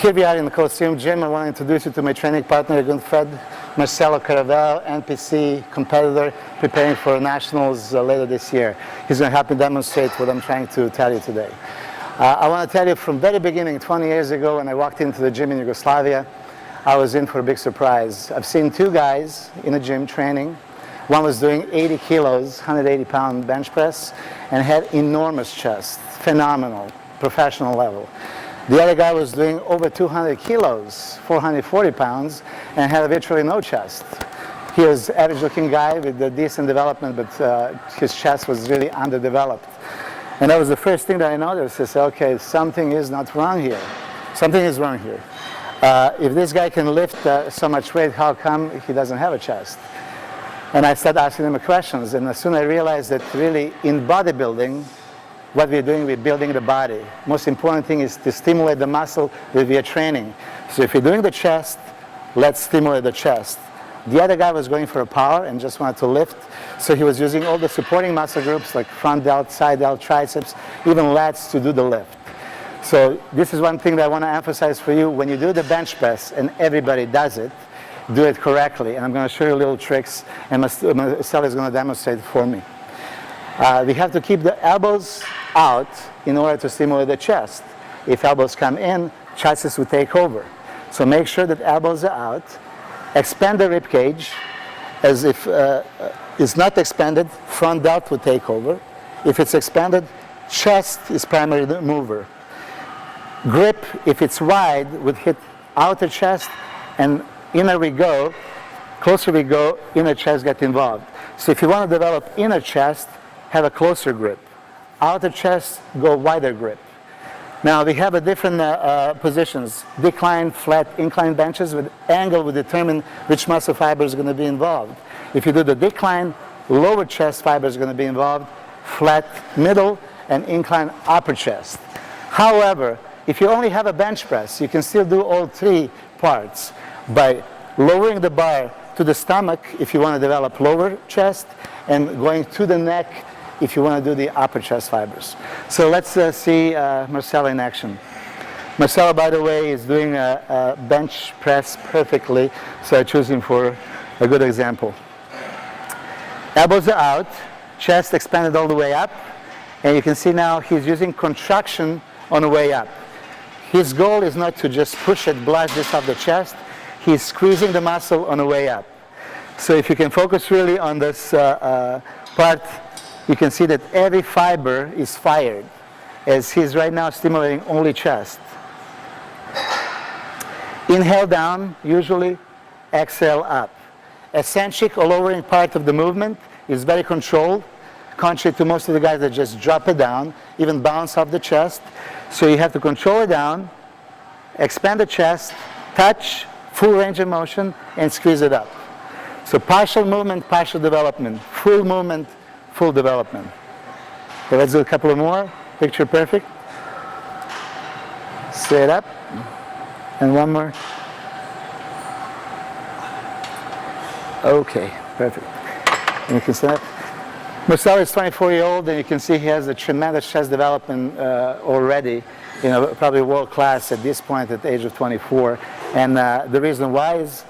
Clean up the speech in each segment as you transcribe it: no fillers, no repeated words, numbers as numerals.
Here we are in the Coliseum Gym. I want to introduce you to my training partner, a good friend, Marcelo Caravel, NPC competitor, preparing for nationals later this year. He's going to help me demonstrate what I'm trying to tell you today. I want to tell you from very beginning, 20 years ago, when I walked into the gym in Yugoslavia, I was in for a big surprise. I've seen two guys in a gym training. One was doing 80 kilos, 180-pound bench press, and had enormous chest, phenomenal, professional level. The other guy was doing over 200 kilos, 440 pounds, and had virtually no chest. He was an average-looking guy with a decent development, but his chest was really underdeveloped. And that was the first thing that I noticed. I said, okay, something is not wrong here. Something is wrong here. If this guy can lift so much weight, how come he doesn't have a chest? And I started asking him questions, and as soon as I realized that really in bodybuilding, what we're doing, we're building the body. Most important thing is to stimulate the muscle that we are training. So if you're doing the chest, let's stimulate the chest. The other guy was going for a power and just wanted to lift, so he was using all the supporting muscle groups like front delt, side delt, triceps, even lats to do the lift. So this is one thing that I want to emphasize for you. When you do the bench press, and everybody does it, do it correctly. And I'm going to show you little tricks, and Marcelo is going to demonstrate for me. We have to keep the elbows out in order to stimulate the chest. If elbows come in, triceps will take over. So make sure that elbows are out. Expand the rib cage. As if it's not expanded, front delt will take over. If it's expanded, chest is primary mover. Grip, if it's wide, would hit outer chest, and inner we go, closer we go, inner chest get involved. So if you want to develop inner chest, have a closer grip. Outer chest, go wider grip. Now we have a different positions. Decline, flat, incline benches with angle will determine which muscle fiber is going to be involved. If you do the decline, lower chest fiber is going to be involved, flat middle, and incline upper chest. However, if you only have a bench press, you can still do all three parts by lowering the bar to the stomach if you want to develop lower chest, and going to the neck if you want to do the upper chest fibers. So let's see Marcelo in action. Marcelo, by the way, is doing a bench press perfectly, so I choose him for a good example. Elbows are out, chest expanded all the way up, and you can see now he's using contraction on the way up. His goal is not to just push it, blast this off the chest. He's squeezing the muscle on the way up. So if you can focus really on this part, you can see that every fiber is fired, as he's right now stimulating only chest. Inhale down, usually, exhale up. Eccentric or lowering part of the movement is very controlled, contrary to most of the guys that just drop it down, even bounce off the chest. So you have to control it down, expand the chest, touch, full range of motion, and squeeze it up. So partial movement, partial development. Full movement, full development. Okay, let's do a couple of more. Picture perfect. Straight up. And one more. Okay, perfect. And you can stand up. Marcelo is 24-year-old, and you can see he has a tremendous chest development already. You know, probably world class at this point at the age of 24. And the reason why is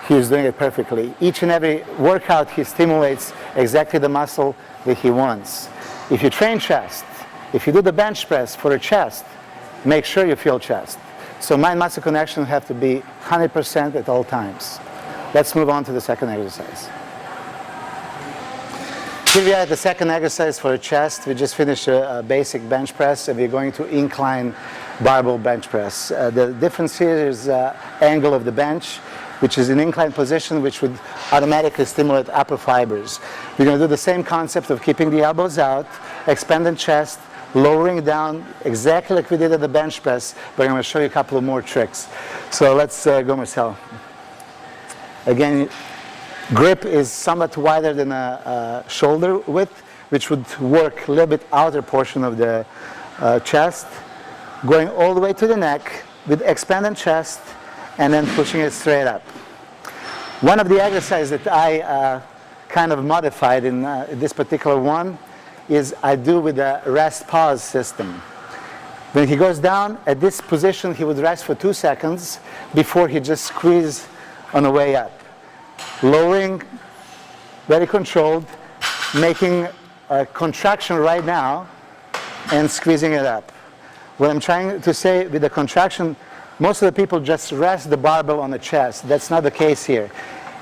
he's doing it perfectly. Each and every workout he stimulates exactly the muscle that he wants. If you train chest, if you do the bench press for a chest, make sure you feel chest. So mind-muscle connection have to be 100% at all times. Let's move on to the second exercise. Here we are at the second exercise for the chest. We just finished a basic bench press, and we're going to incline barbell bench press. The difference here is angle of the bench, which is an incline position, which would automatically stimulate upper fibers. We're going to do the same concept of keeping the elbows out, expanding chest, lowering down exactly like we did at the bench press, but I'm going to show you a couple of more tricks. So let's go, Marcelo. Again, grip is somewhat wider than a shoulder width, which would work a little bit outer portion of the chest, going all the way to the neck with expanded chest, and then pushing it straight up. One of the exercises that I kind of modified in this particular one is I do with a rest pause system. When he goes down, at this position, he would rest for 2 seconds before he just squeezes on the way up. Lowering, very controlled, making a contraction right now and squeezing it up. What I'm trying to say with the contraction, most of the people just rest the barbell on the chest. That's not the case here.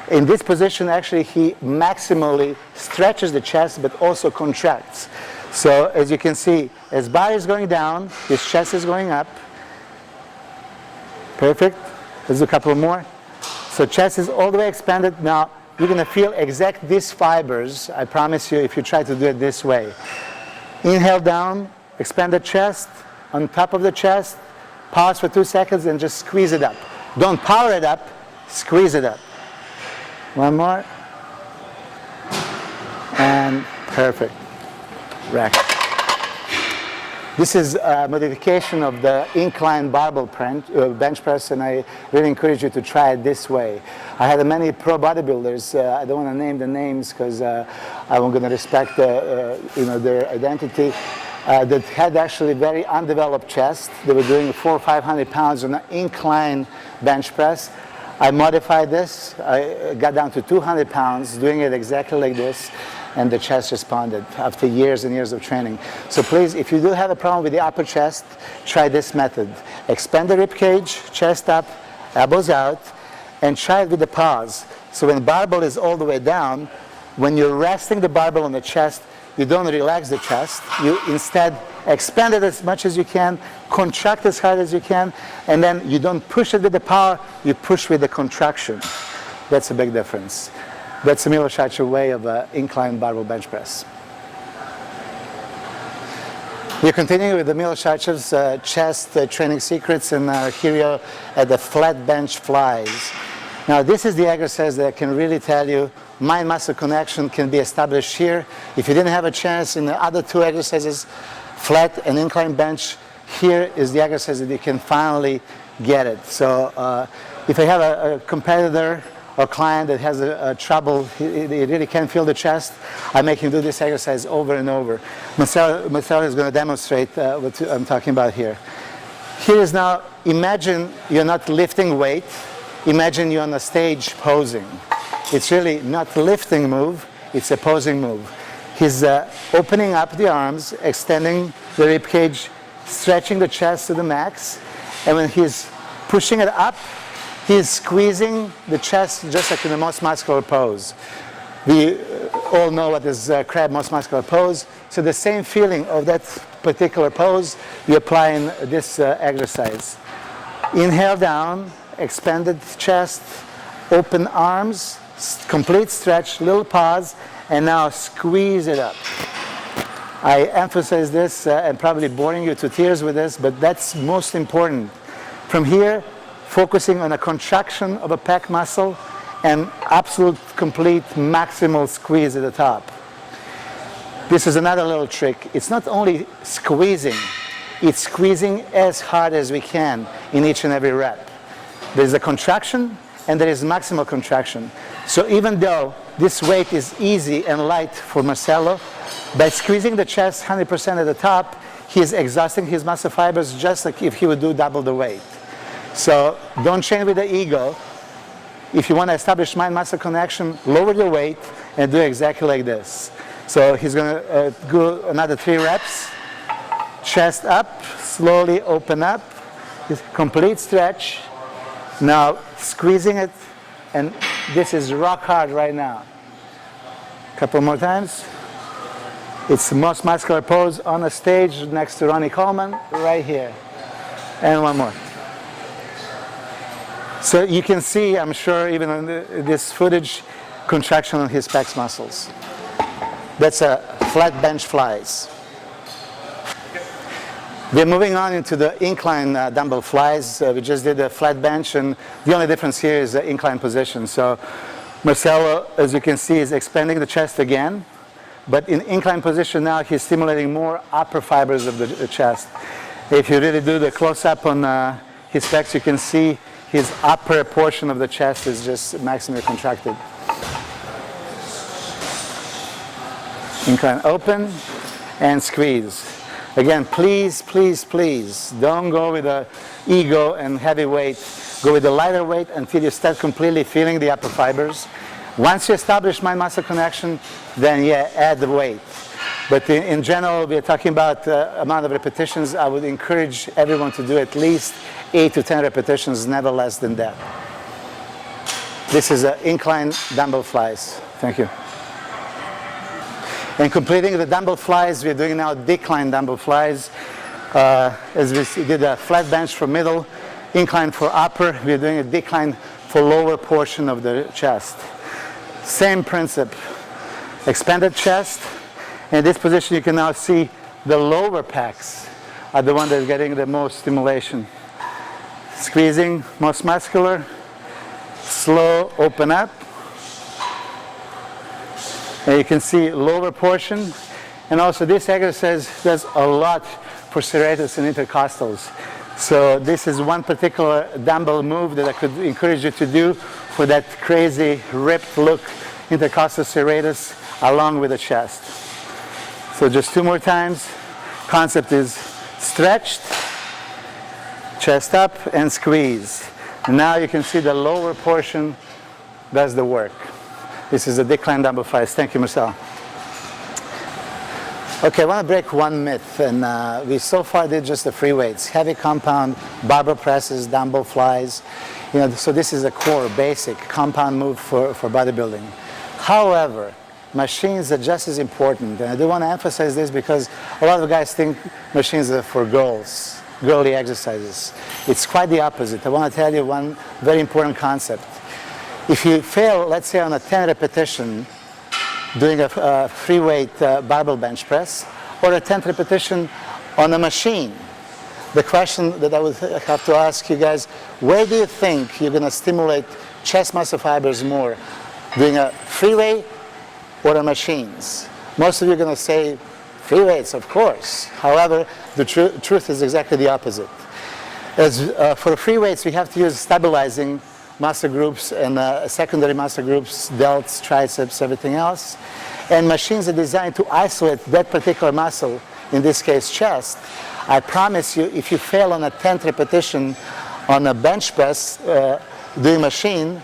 In this position, actually, he maximally stretches the chest but also contracts. So as you can see, as bar is going down, his chest is going up. Perfect. Let's do a couple more. So chest is all the way expanded. Now you're going to feel exact these fibers, I promise you, if you try to do it this way. Inhale down, expand the chest, on top of the chest, pause for 2 seconds and just squeeze it up. Don't power it up, squeeze it up. One more. And perfect. Rack. This is a modification of the incline barbell bench press, and I really encourage you to try it this way. I had many pro bodybuilders. I don't want to name the names because I'm going to respect their identity. That had actually very undeveloped chest. They were doing 400 or 500 pounds on an incline bench press. I modified this. I got down to 200 pounds, doing it exactly like this, and the chest responded after years and years of training. So please, if you do have a problem with the upper chest, try this method. Expand the rib cage, chest up, elbows out, and try it with the pause. So when barbell is all the way down, when you're resting the barbell on the chest, you don't relax the chest. You instead expand it as much as you can, contract as hard as you can, and then you don't push it with the power, you push with the contraction. That's a big difference. That's the Milos Sarcev way of incline barbell bench press. We're continuing with the Milos Sarcev's chest training secrets, and here we are at the flat bench flies. Now this is the exercise that can really tell you mind-muscle connection can be established here. If you didn't have a chance in the other two exercises, flat and incline bench, here is the exercise that you can finally get it. So if I have a competitor or client that has a trouble, he really can't feel the chest, I make him do this exercise over and over. Marcelo is going to demonstrate what I'm talking about here. Here is now, imagine you're not lifting weight, imagine you're on a stage posing. It's really not a lifting move, it's a posing move. He's opening up the arms, extending the rib cage, stretching the chest to the max, and when he's pushing it up, he's squeezing the chest just like in the most muscular pose. We all know what is crab most muscular pose, so the same feeling of that particular pose you apply in this exercise. Inhale down, expanded chest, open arms, complete stretch, little pause, and now squeeze it up. I emphasize this and probably boring you to tears with this, but that's most important. From here, focusing on a contraction of a pec muscle and absolute, complete, maximal squeeze at the top. This is another little trick. It's not only squeezing, it's squeezing as hard as we can in each and every rep. There's a contraction and there is maximal contraction. So even though this weight is easy and light for Marcelo, by squeezing the chest 100% at the top, he is exhausting his muscle fibers just like if he would do double the weight. So don't train with the ego. If you want to establish mind-muscle connection, lower your weight and do exactly like this. So he's going to go another 3 reps. Chest up, slowly open up, complete stretch. Now squeezing it, and this is rock hard right now. Couple more times. It's the most muscular pose on the stage next to Ronnie Coleman, right here. And one more. So you can see, I'm sure, even on this footage, contraction on his pecs muscles. That's a flat bench flies. We're moving on into the incline dumbbell flies. We just did a flat bench, and the only difference here is the incline position. So Marcelo, as you can see, is expanding the chest again, but in incline position now, he's stimulating more upper fibers of the chest. If you really do the close-up on his pecs, you can see his upper portion of the chest is just maximally contracted. Incline open and squeeze. Again, please, please, please, don't go with the ego and heavy weight. Go with the lighter weight until you start completely feeling the upper fibers. Once you establish mind-muscle connection, then yeah, add the weight. But in general, we're talking about amount of repetitions. I would encourage everyone to do at least 8 to 10 repetitions, never less than that. This is incline dumbbell flies. Thank you. And completing the dumbbell flies, we're doing now decline dumbbell flies. As we did a flat bench for middle, incline for upper, we're doing a decline for lower portion of the chest. Same principle. Expanded chest. In this position, you can now see the lower pecs are the one that's getting the most stimulation. Squeezing, most muscular. Slow, open up. And you can see lower portion. And also this exercise does a lot for serratus and intercostals. So this is one particular dumbbell move that I could encourage you to do for that crazy ripped look, intercostal serratus, along with the chest. So just 2 more times. Concept is stretched, chest up, and squeeze. And now you can see the lower portion does the work. This is a decline dumbbell flies. Thank you, Marcel. Okay, I want to break one myth, and we so far did just the free weights, heavy compound, barbell presses, dumbbell flies. You know, so this is a core, basic compound move for bodybuilding. However, machines are just as important, and I do want to emphasize this because a lot of guys think machines are for girls, girly exercises. It's quite the opposite. I want to tell you one very important concept. If you fail, let's say on a 10 repetition, doing a free weight barbell bench press, or a 10th repetition on a machine, the question that I would have to ask you guys, where do you think you're going to stimulate chest muscle fibers more? Doing a free weight or a machines? Most of you are going to say free weights, of course. However, the truth is exactly the opposite. As for free weights, we have to use stabilizing muscle groups and secondary muscle groups, delts, triceps, everything else. And machines are designed to isolate that particular muscle, in this case chest. I promise you, if you fail on a 10th repetition on a bench press doing machine,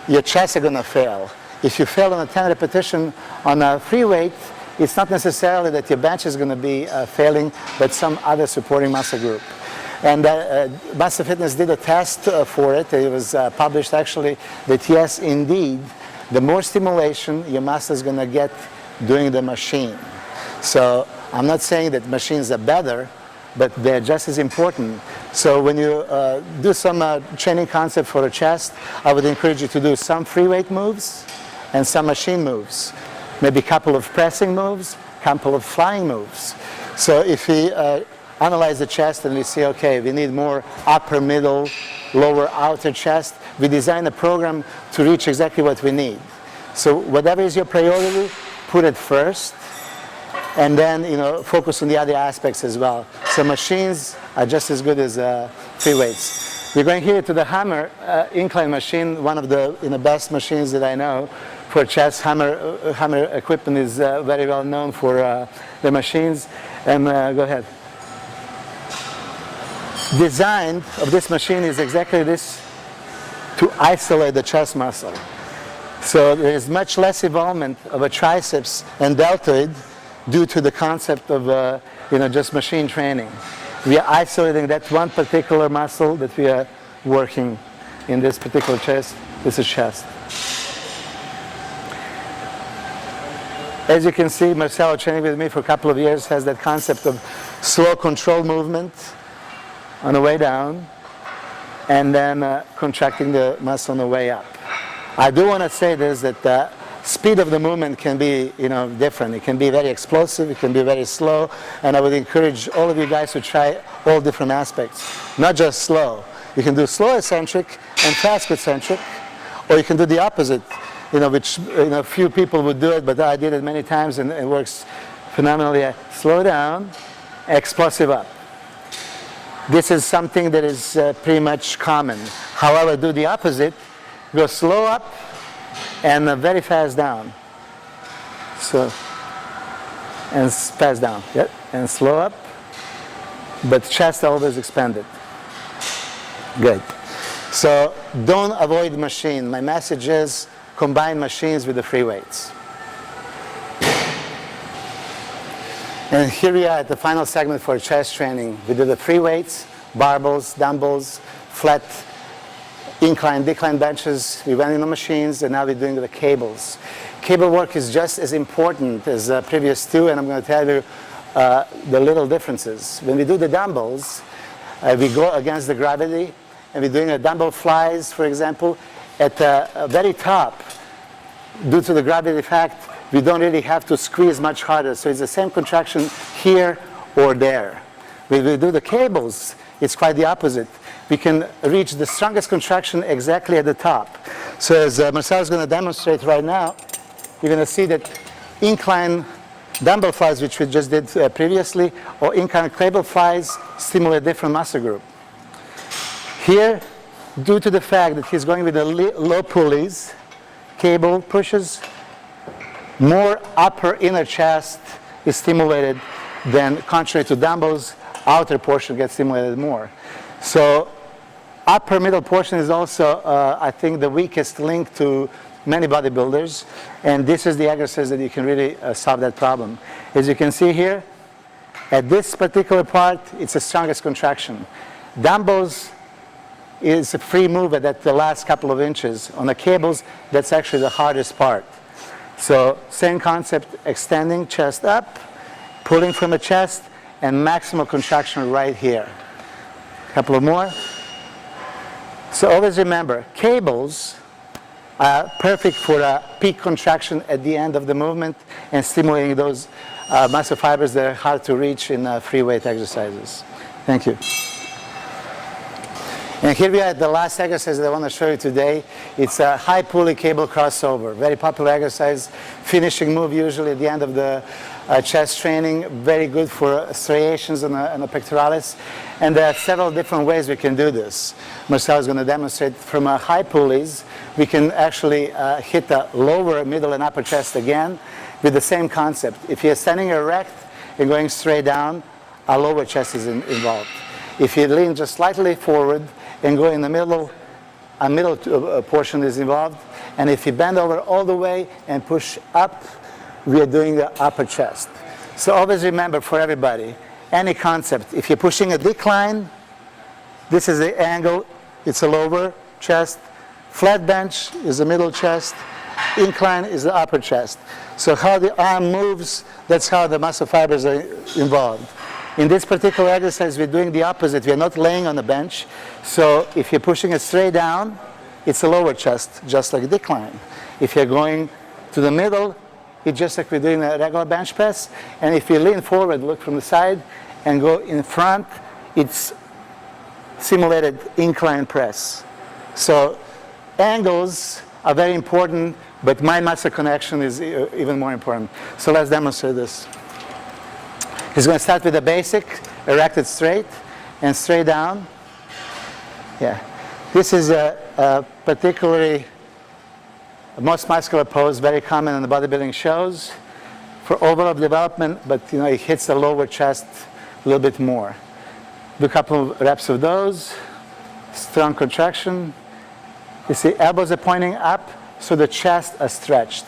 your chest are going to fail. If you fail on a 10th repetition on a free weight, it's not necessarily that your bench is going to be failing, but some other supporting muscle group. And Muscle Fitness did a test for it. It was published actually that yes, indeed, the more stimulation your muscle is going to get doing the machine. So I'm not saying that machines are better, but they're just as important. So when you do some training concept for the chest, I would encourage you to do some free weight moves and some machine moves. Maybe a couple of pressing moves, a couple of flying moves. So if we analyze the chest and we see, okay, we need more upper, middle, lower, outer chest, we design a program to reach exactly what we need. So whatever is your priority, put it first, and then focus on the other aspects as well. So machines are just as good as free weights. We're going here to the hammer incline machine, one of the best machines that I know for chest. Hammer equipment is very well known for the machines. And go ahead. Design of this machine is exactly this, to isolate the chest muscle. So there is much less involvement of a triceps and deltoid due to the concept of just machine training. We are isolating that one particular muscle that we are working in this particular chest. This is chest. As you can see, Marcelo, training with me for a couple of years, has that concept of slow control movement on the way down, and then contracting the muscle on the way up. I do want to say this, that the speed of the movement can be different. It can be very explosive, it can be very slow, and I would encourage all of you guys to try all different aspects, not just slow. You can do slow eccentric and fast eccentric, or you can do the opposite, which few people would do it, but I did it many times and it works phenomenally. Slow down, explosive up. This is something that is pretty much common. However, do the opposite. Go slow up and very fast down. So, and fast down. Yep. And slow up but chest always expanded. Good. So don't avoid machine. My message is combine machines with the free weights. And here we are at the final segment for chest training. We do the free weights, barbells, dumbbells, flat incline, decline benches. We went in the machines, and now we're doing the cables. Cable work is just as important as the previous two, and I'm going to tell you the little differences. When we do the dumbbells, we go against the gravity, and we're doing a dumbbell flies, for example. At the very top, due to the gravity effect, we don't really have to squeeze much harder. So it's the same contraction here or there. When we do the cables, it's quite the opposite. We can reach the strongest contraction exactly at the top. So as Marcel is going to demonstrate right now, you're going to see that incline dumbbell flies, which we just did previously, or incline cable flies stimulate different muscle group. Here, due to the fact that he's going with the low pulleys, cable pushes, more upper inner chest is stimulated than contrary to dumbbells, outer portion gets stimulated more. So upper middle portion is also, I think, the weakest link to many bodybuilders, and this is the exercise that you can really solve that problem. As you can see here, at this particular part, it's the strongest contraction. Dumbbells is a free move at the last couple of inches. On the cables, that's actually the hardest part. So same concept, extending chest up, pulling from the chest, and maximal contraction right here. A couple of more. So always remember, cables are perfect for a peak contraction at the end of the movement and stimulating those muscle fibers that are hard to reach in free weight exercises. Thank you. And here we are at the last exercise that I want to show you today. It's a high pulley cable crossover. Very popular exercise, finishing move usually at the end of the chest training. Very good for striations on the pectoralis. And there are several different ways we can do this. Marcel is going to demonstrate from high pulleys. We can actually hit the lower, middle, and upper chest again with the same concept. If you're standing erect and going straight down, a lower chest is involved. If you lean just slightly forward and go in the middle, a middle portion is involved. And if you bend over all the way and push up, we are doing the upper chest. So always remember, for everybody, any concept, if you're pushing a decline, this is the angle, it's a lower chest. Flat bench is the middle chest. Incline is the upper chest. So how the arm moves, that's how the muscle fibers are involved. In this particular exercise, we're doing the opposite. We're not laying on the bench. So if you're pushing it straight down, it's a lower chest, just like a decline. If you're going to the middle, it's just like we're doing a regular bench press. And if you lean forward, look from the side, and go in front, it's simulated incline press. So angles are very important, but mind muscle connection is even more important. So let's demonstrate this. He's going to start with the basic, erected straight, and straight down. Yeah. This is a particularly most muscular pose, very common in the bodybuilding shows for overall development, but it hits the lower chest a little bit more. Do a couple of reps of those. Strong contraction. You see, elbows are pointing up, so the chest is stretched.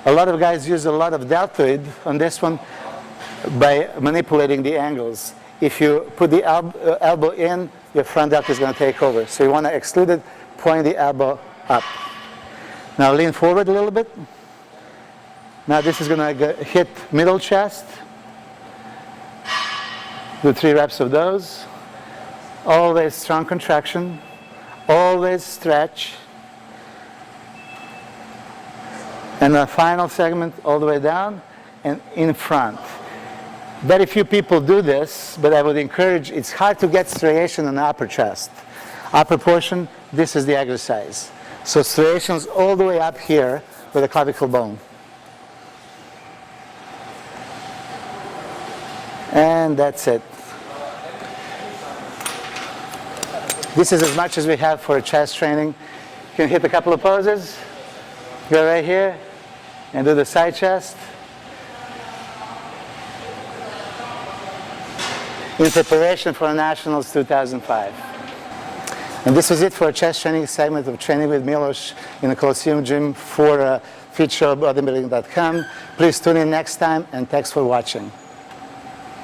A lot of guys use a lot of deltoid on this one by manipulating the angles. If you put the elbow in, your front delt is going to take over. So you want to exclude it, point the elbow up. Now lean forward a little bit. Now this is going to hit middle chest. Do 3 reps of those. Always strong contraction. Always stretch. And the final segment all the way down and in front. Very few people do this, but I would encourage, it's hard to get striation in the upper chest. Upper portion, this is the exercise. So striations all the way up here with the clavicle bone. And that's it. This is as much as we have for chest training. You can hit a couple of poses. Go right here and do the side chest. in preparation for Nationals 2005. And this was it for a chest training segment of Training with Milos in the Coliseum Gym for FeedShowBodybuilding.com. Please tune in next time, and thanks for watching.